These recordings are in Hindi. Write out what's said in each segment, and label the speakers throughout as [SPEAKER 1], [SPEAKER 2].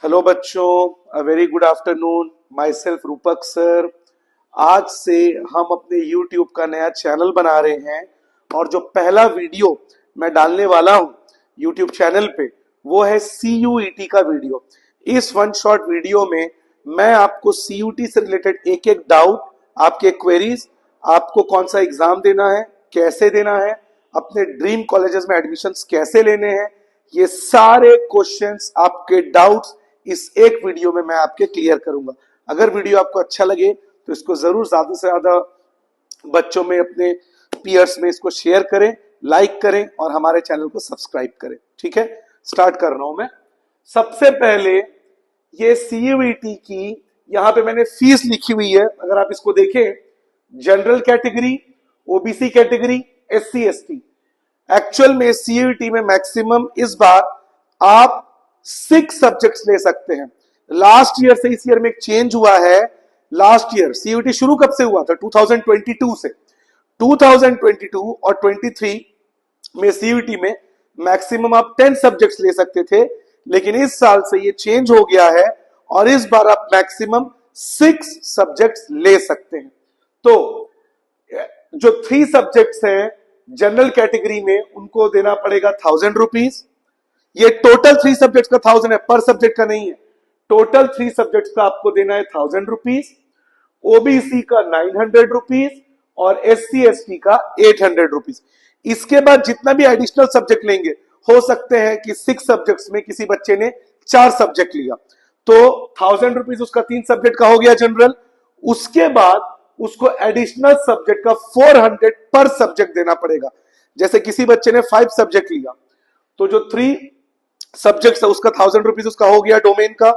[SPEAKER 1] हेलो बच्चों, a very good afternoon. My self रूपक सर। आज से हम अपने YouTube का नया चैनल बना रहे हैं और जो पहला वीडियो मैं डालने वाला हूं YouTube चैनल पे वो है CUET का वीडियो। इस वन शॉट वीडियो में मैं आपको CUT से रिलेटेड एक एक डाउट, आपके क्वेरीज, आपको कौन सा एग्जाम देना है, कैसे देना है, अपने ड्रीम कॉलेजेस में एडमिशंस कैसे लेने हैं, ये सारे क्वेश्चंस, आपके डाउट्स इस एक वीडियो में मैं आपके क्लियर करूंगा। अगर वीडियो आपको अच्छा लगे तो इसको जरूर ज्यादा से ज्यादा बच्चों में, अपने पीयर्स में इसको शेयर करें, लाइक करें और हमारे चैनल को सब्सक्राइब करें। ठीक है, स्टार्ट कर रहा हूं मैं। सबसे पहले ये CUET की यहां पे मैंने फीस लिखी हुई है। अगर आप इसको देखें, general category, OBC category, SC ST, actual में CUET में मैक्सिमम इस बार आप 6 सब्जेक्ट्स ले सकते हैं। लास्ट ईयर से इस ईयर में एक चेंज हुआ है। लास्ट ईयर CUET शुरू कब से हुआ था? 2022 से। 2022 और 23 में CUET में मैक्सिमम आप 10 सब्जेक्ट्स ले सकते थे, लेकिन इस साल से ये चेंज हो गया है और इस बार आप मैक्सिमम 6 सब्जेक्ट्स ले सकते हैं। तो जो 3 सब्जेक्ट्स हैं जनरल कैटेगरी में, उनको देना पड़ेगा 1000 रुपीज। ये टोटल 3 सब्जेक्ट्स का 1000 है, पर सब्जेक्ट का नहीं है। टोटल 3 सब्जेक्ट्स का आपको देना है 1000 रुपीज। ओबीसी का 900 रुपीज और SC ST का 800 रुपीज। इसके बाद जितना भी एडिशनल सब्जेक्ट लेंगे, हो सकते हैं कि 6 सब्जेक्ट्स में किसी बच्चे ने 4 सब्जेक्ट लिया, तो 1000 रुपीज उसका 3 सब्जेक्ट का हो गया जनरल। उसके बाद उसको एडिशनल सब्जेक्ट का 400 पर सब्जेक्ट देना पड़ेगा। जैसे किसी बच्चे ने 5 सब्जेक्ट लिया, तो जो 3 सब्जेक्ट है उसका 1000 रुपीज उसका हो गया डोमेन का।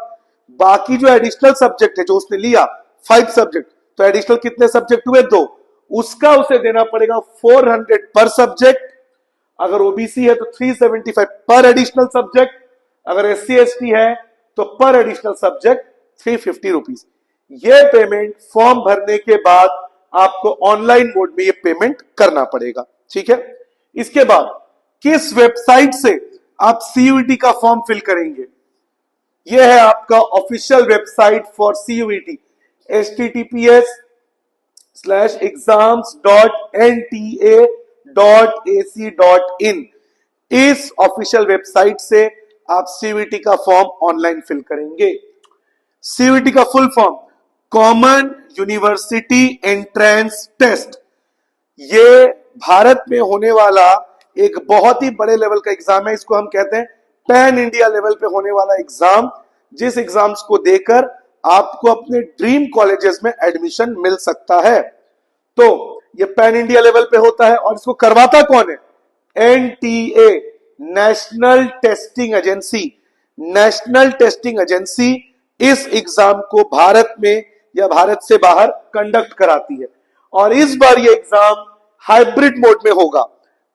[SPEAKER 1] बाकी जो एडिशनल सब्जेक्ट है जो उसने लिया 5 सब्जेक्ट, तो एडिशनल कितने सब्जेक्ट हुए? 2। उसका उसे देना पड़ेगा 400 पर सब्जेक्ट। अगर ओबीसी है तो 375 पर एडिशनल सब्जेक्ट। अगर SC ST है तो पर एडिशनल सब्जेक्ट 350 रुपीज। ये पेमेंट फॉर्म भरने के बाद आपको ऑनलाइन मोड में ये पेमेंट करना पड़ेगा। ठीक है, इसके बाद किस वेबसाइट से आप CUET का फॉर्म फिल करेंगे? यह है आपका official website for CUET, https://exams.nta.ac.in। इस ऑफिशियल वेबसाइट से आप CUET का फॉर्म ऑनलाइन फिल करेंगे। CUET का full form common university entrance test. ये भारत में होने वाला एक बहुत ही बड़े लेवल का एग्जाम है। इसको हम कहते हैं पैन इंडिया लेवल पे होने वाला एग्जाम, जिस एग्जाम्स को देकर आपको अपने ड्रीम कॉलेजेस में एडमिशन मिल सकता है। तो ये पैन इंडिया लेवल पे होता है और इसको करवाता कौन है? NTA, national testing agency. National testing agency इस एग्जाम को भारत में या भारत से बाहर कंडक्ट कराती है। और इस बार ये एग्जाम हाइब्रिड मोड में होगा,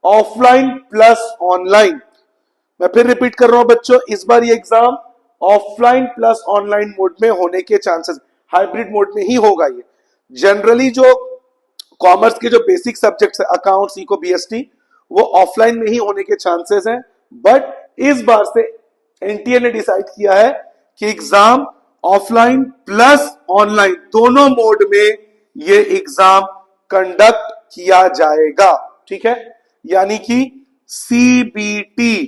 [SPEAKER 1] ऑफलाइन प्लस ऑनलाइन। मैं फिर रिपीट कर रहा हूं बच्चों, इस बार ये exam offline plus online mode में होने के चांसेस, हाइब्रिड मोड में ही होगा। ये जनरली जो कॉमर्स के जो बेसिक सब्जेक्ट्स है, अकाउंट्स, इको, BST, वो ऑफलाइन में ही होने के चांसेस हैं। बट इस बार से NTA ने डिसाइड किया है कि एग्जाम ऑफलाइन प्लस ऑनलाइन दोनों मोड में ये एग्जाम कंडक्ट किया जाएगा। ठीक है, यानी कि CBT,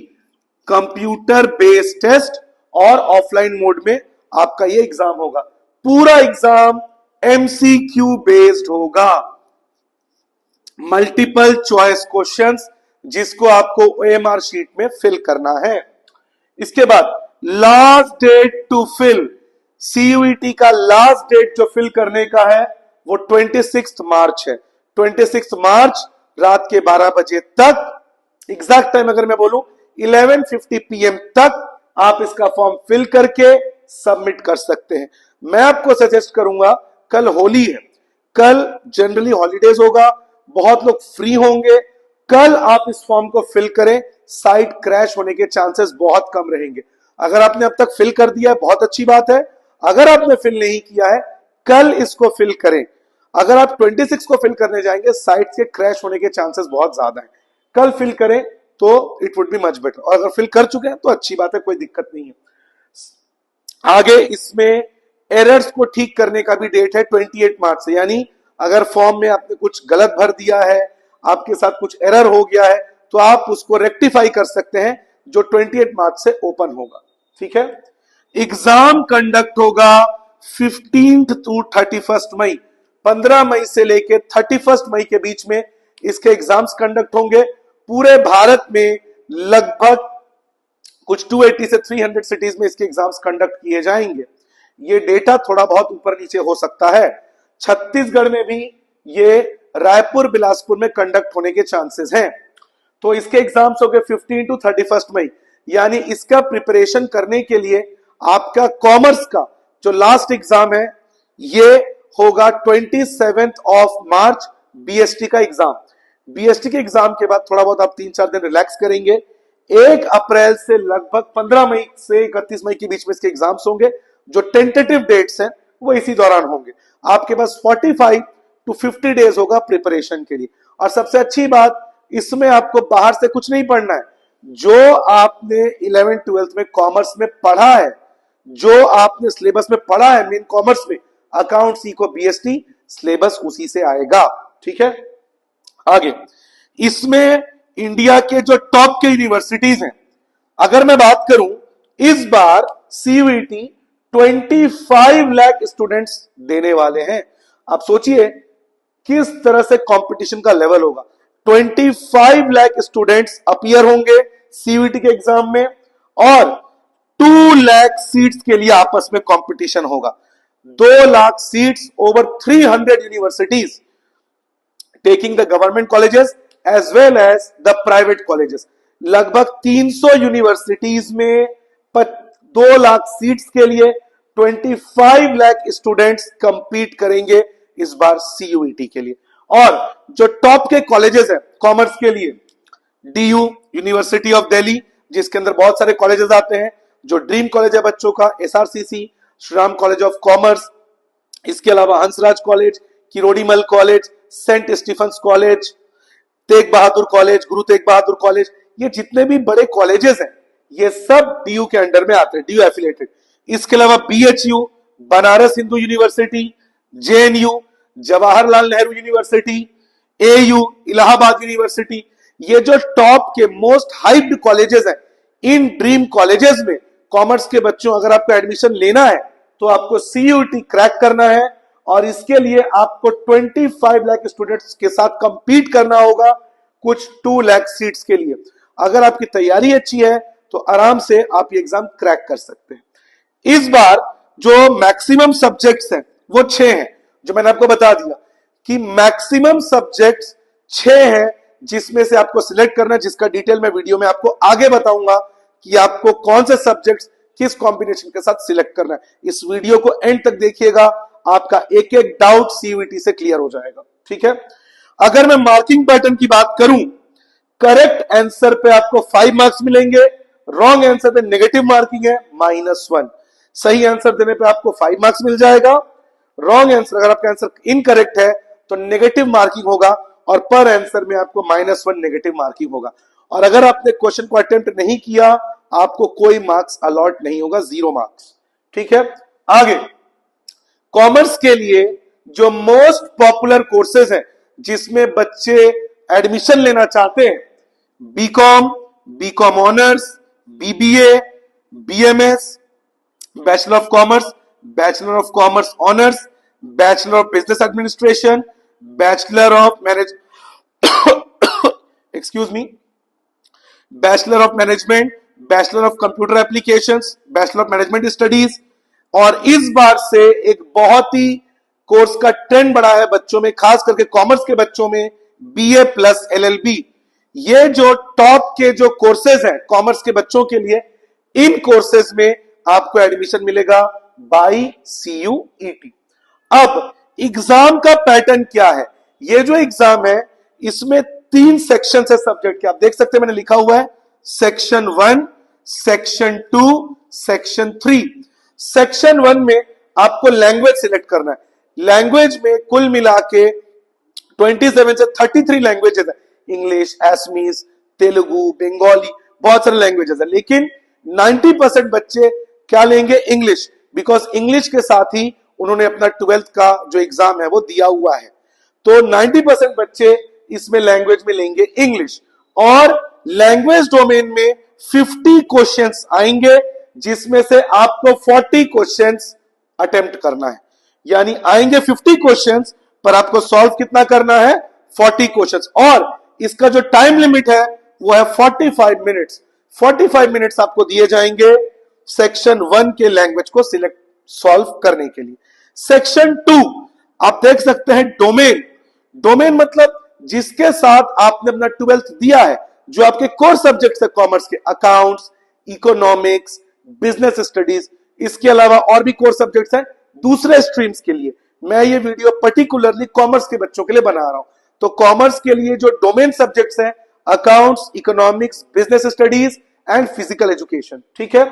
[SPEAKER 1] कंप्यूटर बेस्ड टेस्ट, और ऑफलाइन मोड में आपका ये एग्जाम होगा। पूरा एग्जाम MCQ बेस्ड होगा, मल्टीपल चॉइस क्वेश्चंस, जिसको आपको OMR शीट में फिल करना है। इसके बाद last date to fill, CUET का लास्ट डेट जो फिल करने का है वो 26 मार्च है। 26 मार्च रात के 12 बजे तक, एग्जैक्ट टाइम अगर मैं बोलूं 11:50 PM तक आप इसका फॉर्म फिल करके सबमिट कर सकते हैं। मैं आपको सजेस्ट करूंगा, कल होली है, कल जनरली हॉलीडेज होगा, बहुत लोग फ्री होंगे, कल आप इस फॉर्म को फिल करें। साइट क्रैश होने के चांसेस बहुत कम रहेंगे। अगर आपने अब तक फिल कर दिया है बहुत अच्छी बात है, अगर आपने फिल नहीं किया है कल इसको फिल करें। अगर आप 26 को फिल करने जाएंगे, साइट के क्रैश होने के चांसेस बहुत ज्यादा है। कल फिल करें तो it would be much better, और अगर फिल कर चुके हैं तो अच्छी बात है, कोई दिक्कत नहीं है। आगे इसमें एरर्स को ठीक करने का भी डेट है 28 मार्च से, यानी अगर फॉर्म में आपने कुछ गलत भर दिया है, आपके साथ कुछ एरर हो गया है, तो आप उसको रेक्टिफाई कर सकते हैं, जो 28 मार्च से ओपन होगा। ठीक है। एग्जाम कंडक्ट होगा 15 टू 31 मई, 15 मई से लेके 31 मई के बीच में इसके एग्जाम्स कंडक्ट होंगे। पूरे भारत में लगभग कुछ 280 से 300 सिटीज में इसके एग्जाम्स कंडक्ट किए जाएंगे। ये डेटा थोड़ा बहुत ऊपर नीचे हो सकता है। छत्तीसगढ़ में भी ये रायपुर बिलासपुर में कंडक्ट होने के चांसेस हैं। तो इसके एग्जाम्स हो गए 15 टू 31 मई, यानी इसका प्रिपरेशन करने के लिए आपका कॉमर्स का जो लास्ट एग्जाम है ये होगा 27 मार्च, बीएसटी का एग्जाम। बीएसटी के एग्जाम के बाद थोड़ा बहुत आप 3-4 दिन रिलैक्स करेंगे। 1 अप्रैल से लगभग 15 मई से 31 मई के बीच में इसके एग्जाम्स होंगे। जो टेंटेटिव डेट्स हैं वो इसी दौरान होंगे। आपके पास 45 टू 50 डेज होगा प्रिपरेशन के लिए। और सबसे अच्छी बात, इसमें आपको बाहर से कुछ नहीं पढ़ना है। जो आपने 11th 12th में कॉमर्स में पढ़ा है, जो आपने सिलेबस में पढ़ा है मेन कॉमर्स में, अकाउंट्स इको बीएसटी सिलेबस उसी से आएगा। ठीक है। आगे इसमें इंडिया के जो टॉप के यूनिवर्सिटीज हैं, अगर मैं बात करूं, इस बार सीयूईटी 25 लाख स्टूडेंट्स देने वाले हैं। आप सोचिए किस तरह से कंपटीशन का लेवल होगा। 25 लाख स्टूडेंट्स अपीयर होंगे सीयूईटी के एग्जाम में, और 2 लाख सीट्स के लिए आपस में कंपटीशन होगा। 2 lakh seats over 300 universities, taking the government colleges as well as the private colleges. लगभग 300 यूनिवर्सिटीज में 2 लाख सीट्स के लिए 25 लाख स्टूडेंट्स कंपीट करेंगे इस बार सीयूईटी के लिए। और जो टॉप के कॉलेजेस हैं कॉमर्स के लिए, डीयू यूनिवर्सिटी ऑफ दिल्ली, जिसके अंदर बहुत सारे कॉलेजेस आते हैं। जो ड्रीम कॉलेज है बच्चों का, SRCC, Shri Ram college of commerce, इसके अलावा Hansraj college, Kirorimal college, saint Stephen's college, Tegh Bahadur college, Guru Tegh Bahadur college, ये जितने भी बड़े कॉलेजेस हैं ये सब डीयू के अंडर में आते हैं, डीयू एफिलेटेड। इसके अलावा BHU, Banaras Hindu university, JNU, Jawaharlal Nehru university, AU, Allahabad university, ये जो टॉप के मोस्ट हाइप्ड कॉलेजेस हैं, इन ड्रीम कॉलेजेस में कॉमर्स के बच्चों अगर आपको एडमिशन लेना है तो आपको सीयूईटी क्रैक करना है, और इसके लिए आपको 25 लाख स्टूडेंट्स के साथ कंपीट करना होगा कुछ 2 लाख सीट्स के लिए। अगर आपकी तैयारी अच्छी है तो आराम से आप ये एग्जाम क्रैक कर सकते हैं। इस बार जो मैक्सिमम सब्जेक्ट्स हैं वो 6 हैं, जो मैंने आपको बता दिया कि मैक्सिमम सब्जेक्ट्स 6 हैं, जिसमें से आपको सिलेक्ट करना है, जिसका डिटेल मैं वीडियो में आपको आगे बताऊंगा कि आपको कौन से सब्जेक्ट्स किस कॉम्बिनेशन के साथ सिलेक्ट करना है। इस वीडियो को एंड तक देखिएगा, आपका एक एक डाउट सीयूईटी से क्लियर हो जाएगा। ठीक है। अगर मैं मार्किंग पैटर्न की बात करूं, करेक्ट आंसर पे आपको 5 मार्क्स मिलेंगे, रॉन्ग आंसर पे नेगेटिव मार्किंग है -1। सही आंसर देने पे आपको 5 मार्क्स मिल जाएगा। रॉन्ग आंसर, अगर आपका आंसर इनकरेक्ट है तो नेगेटिव मार्किंग होगा, और पर आंसर में आपको -1 नेगेटिव मार्किंग होगा। और अगर आपने क्वेश्चन को अटेम्प्ट नहीं किया, आपको कोई मार्क्स अलॉट नहीं होगा, 0 मार्क्स। ठीक है। आगे कॉमर्स के लिए जो मोस्ट पॉपुलर कोर्सेज हैं जिसमें बच्चे एडमिशन लेना चाहते हैं, BCom, BCom honours, BBA, BMS, bachelor of commerce, bachelor of commerce honours, bachelor of business administration, bachelor of manage excuse me, bachelor of management, bachelor of computer applications, bachelor of management studies. और इस बार से एक बहुत ही कोर्स का ट्रेंड बढ़ा है बच्चों में, खास करके कॉमर्स के बच्चों में, बीए प्लस एलएलबी। ये जो टॉप के जो कोर्सेज हैं कॉमर्स के बच्चों के लिए, इन कोर्सेज में आपको एडमिशन मिलेगा बाय सीयूईटी। अब एग्जाम का पैटर्न क्या है? ये जो एग्जाम है इसमें 3 सेक्शन है सब्जेक्ट के, आप देख सकते हैं मैंने लिखा हुआ है सेक्शन 1, सेक्शन 2, सेक्शन 3। सेक्शन 1 में आपको लैंग्वेज सिलेक्ट करना है। लैंग्वेज में कुल मिला के 27 से 33 लैंग्वेजेस है, इंग्लिश, असमीज, तेलुगु, बंगाली, बहुत सारे लैंग्वेजेस है। लेकिन 90% बच्चे क्या लेंगे? इंग्लिश। बिकॉज इंग्लिश के साथ ही उन्होंने अपना 12th का जो एग्जाम है वो दिया हुआ है। तो 90% बच्चे इसमें लैंग्वेज में लेंगे इंग्लिश, और लैंग्वेज डोमेन में 50 क्वेश्चंस आएंगे, जिसमें से आपको 40 क्वेश्चंस अटेम्प्ट करना है। यानी आएंगे 50 क्वेश्चंस, पर आपको सॉल्व कितना करना है? 40 क्वेश्चंस। और इसका जो टाइम लिमिट है वो है 45 मिनट्स। 45 मिनट्स आपको दिए जाएंगे सेक्शन 1 के लैंग्वेज को सिलेक्ट सॉल्व करने के लिए। सेक्शन 2 आप देख सकते हैं डोमेन। डोमेन मतलब जिसके साथ आपने अपना 12th दिया है, जो आपके कोर सब्जेक्ट्स है कॉमर्स के, अकाउंट्स, इकोनॉमिक्स, बिजनेस स्टडीज, इसके अलावा और भी कोर सब्जेक्ट्स हैं दूसरे स्ट्रीम्स के लिए। मैं ये वीडियो पर्टिकुलरली कॉमर्स के बच्चों के लिए बना रहा हूं। तो कॉमर्स के लिए जो डोमेन सब्जेक्ट्स हैं, accounts, economics, business studies and physical education, ठीक है।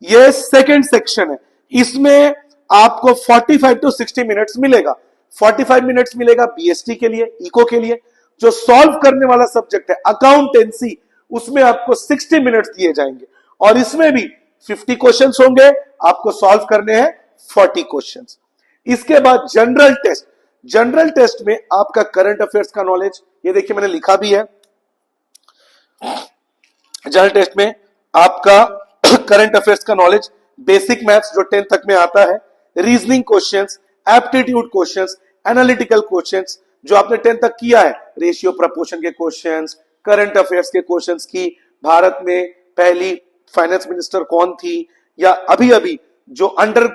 [SPEAKER 1] ये सेकंड सेक्शन है। इसमें आपको 45 टू 60 मिनट्स मिलेगा। 45 मिनट्स मिलेगा बीएसटी के लिए, इको के लिए। जो सॉल्व करने वाला सब्जेक्ट है अकाउंटेंसी, उसमें आपको 60 मिनट्स दिए जाएंगे, और इसमें भी 50 क्वेश्चंस होंगे, आपको सॉल्व करने हैं 40 क्वेश्चंस। इसके बाद जनरल टेस्ट। जनरल टेस्ट में आपका करंट अफेयर्स का नॉलेज, ये देखिए मैंने लिखा भी है। जनरल टेस्ट में आपका करंट अफेयर्स का नॉलेज, बेसिक मैथ्स जो 10th तक में आता है, reasoning questions, aptitude questions, analytical questions जो आपने 10th तक किया है, रेशियो प्रपोर्शन के क्वेश्चंस, करंट अफेयर्स के क्वेश्चंस की भारत में पहली फाइनेंस मिनिस्टर कौन थी, या अभी अभी जो अंडर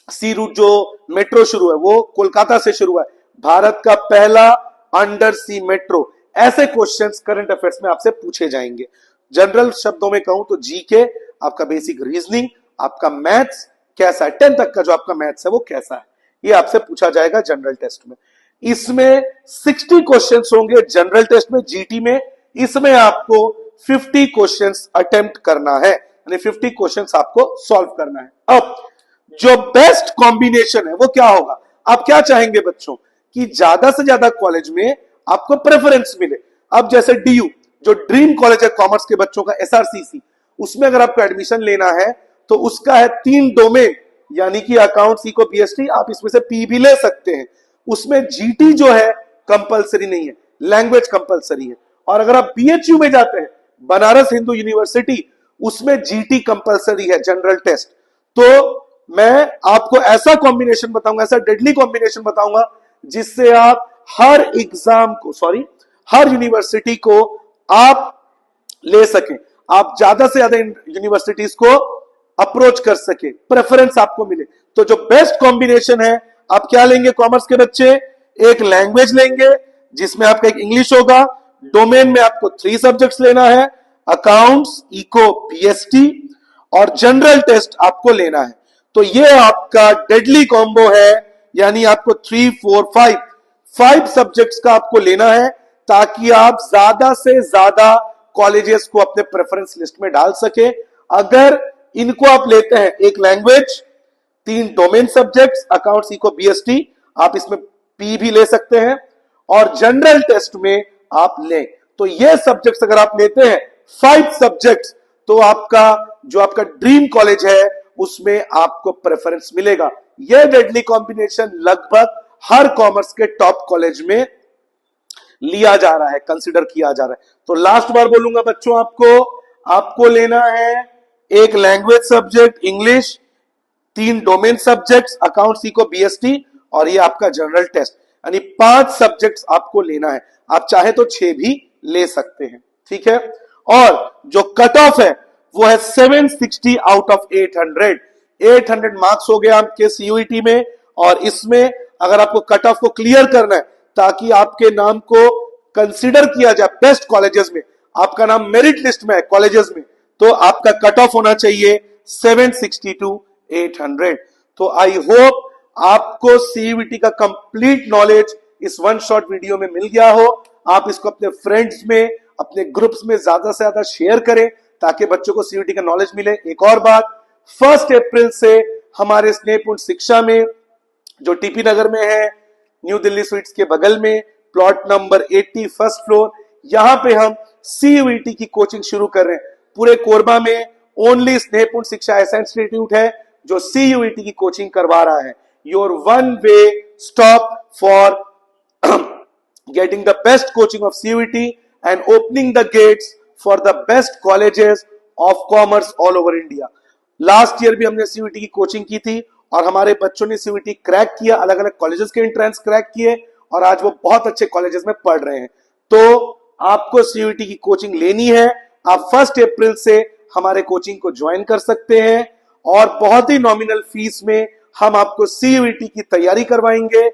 [SPEAKER 1] सी रूट जो मेट्रो शुरू है वो कोलकाता से शुरू है, भारत का पहला अंडर सी मेट्रो, ऐसे क्वेश्चंस करंट अफेयर्स में आपसे पूछे जाएंगे। जनरल शब्दों में कहूं तो जीके, आपका बेसिक रीजनिंग, आपका मैथ्स कैसा है, 10th तक का जो आपका मैथ्स है वो कैसा है, ये आपसे पूछा जाएगा जनरल टेस्ट में। इसमें 60 क्वेश्चंस होंगे जनरल टेस्ट में, जीटी में। इसमें आपको 50 क्वेश्चंस अटेम्प्ट करना है, यानी 50 क्वेश्चंस आपको सॉल्व करना है। अब जो बेस्ट कॉम्बिनेशन है वो क्या होगा? आप क्या चाहेंगे बच्चों कि ज्यादा से ज्यादा कॉलेज में आपको प्रेफरेंस मिले। अब जैसे डीयू जो ड्रीम कॉलेज है कॉमर्स के बच्चों का, एसआरसीसी, उसमें अगर आपको एडमिशन लेना है तो उसका है 3 डोमेन, यानी कि अकाउंट्स, इको, बीएसटी, आप इसमें से पी भी ले सकते हैं। उसमें जीटी जो है कंपलसरी नहीं है, लैंग्वेज कंपलसरी है। और अगर आप बीएचयू में जाते हैं, बनारस हिंदू यूनिवर्सिटी, उसमें जीटी कंपलसरी है, जनरल टेस्ट। तो मैं आपको ऐसा कॉम्बिनेशन बताऊंगा, ऐसा डेडली कॉम्बिनेशन बताऊंगा, जिससे आप हर एग्जाम को, हर यूनिवर्सिटी को आप ले सकें, आप ज्यादा से ज्यादा यूनिवर्सिटीज को अप्रोच कर सके, प्रेफरेंस आपको मिले। तो जो बेस्ट कॉम्बिनेशन है, आप क्या लेंगे कॉमर्स के बच्चे? एक लैंग्वेज लेंगे जिसमें आपका एक इंग्लिश होगा, डोमेन में आपको 3 सब्जेक्ट्स लेना है, अकाउंट्स, इको, बीएसटी, और जनरल टेस्ट आपको लेना है। तो ये आपका डेडली कॉम्बो है, यानी आपको 3, 4, 5 सब्जेक्ट्स का आपको लेना है, ताकि आप ज्यादा से ज्यादा कॉलेजेस को अपने प्रेफरेंस लिस्ट में डाल सके। अगर इनको आप लेते हैं, एक language, 3 domain subjects, accounts, eco, BST, आप इसमें पी भी ले सकते हैं, और जनरल टेस्ट में आप लें, तो ये सब्जेक्ट्स अगर आप लेते हैं 5 सब्जेक्ट्स, तो आपका जो आपका ड्रीम कॉलेज है उसमें आपको प्रेफरेंस मिलेगा। यह डेडली कॉम्बिनेशन लगभग हर कॉमर्स के टॉप कॉलेज में लिया जा रहा है, कंसिडर किया जा रहा है। तो लास्ट बार बोलूंगा बच्चों, आपको लेना है एक language subject English, 3 domain subjects accounts, eco, BST, और ये आपका जनरल टेस्ट, यानी 5 सब्जेक्ट्स आपको लेना है। आप चाहे तो 6 भी ले सकते हैं, ठीक है। और जो कट ऑफ है वो है 760 आउट ऑफ 800। 800 मार्क्स हो गए आपके सीयूईटी में, और इसमें अगर आपको कट ऑफ को क्लियर करना है ताकि आपके नाम को कंसीडर किया जाए बेस्ट कॉलेजेस में, आपका नाम मेरिट लिस्ट में है कॉलेजेस में, तो आपका कट ऑफ होना चाहिए 760 टू 800। तो आई होप आपको सीयूईटी का कंप्लीट नॉलेज इस वन शॉट वीडियो में मिल गया हो। आप इसको अपने फ्रेंड्स में, अपने ग्रुप्स में ज्यादा से ज्यादा शेयर करें, ताकि बच्चों को सीयूईटी का नॉलेज मिले। एक और बात, 1 अप्रैल से हमारे स्नेहपूर्ण शिक्षा में, जो टीपी नगर में है, न्यू दिल्ली स्वीट्स के बगल में, प्लॉट नंबर 80 फर्स्ट फ्लोर, यहां पे हम सीयूईटी की कोचिंग शुरू कर रहे हैं। पूरे कोरबा में ओनली स्नेहपूर्ण शिक्षा ऐसा इंस्टीट्यूट है जो CUET की कोचिंग करवा रहा है, your one way stop for getting the best coaching of CUET and opening the gates for the best colleges of commerce all over India. Last year भी हमने CUET की कोचिंग की थी और हमारे बच्चों ने CUET क्रैक किया, अलग अलग कॉलेजेस के एंट्रेंस क्रैक किए और आज वो बहुत अच्छे कॉलेजेस में पढ़ रहे हैं। तो आपको CUET की कोचिंग लेनी है, आप 1 अप्रैल से हमारे कोचिंग को ज्वाइन कर सकते हैं और बहुत ही नॉमिनल फीस में हम आपको CUET की तैयारी करवाएंगे,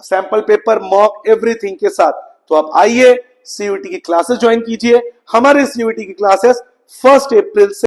[SPEAKER 1] सैंपल पेपर, मॉक, एवरीथिंग के साथ। तो आप आइए CUET की क्लासेस ज्वाइन कीजिए। हमारे CUET की क्लासेस 1 अप्रैल से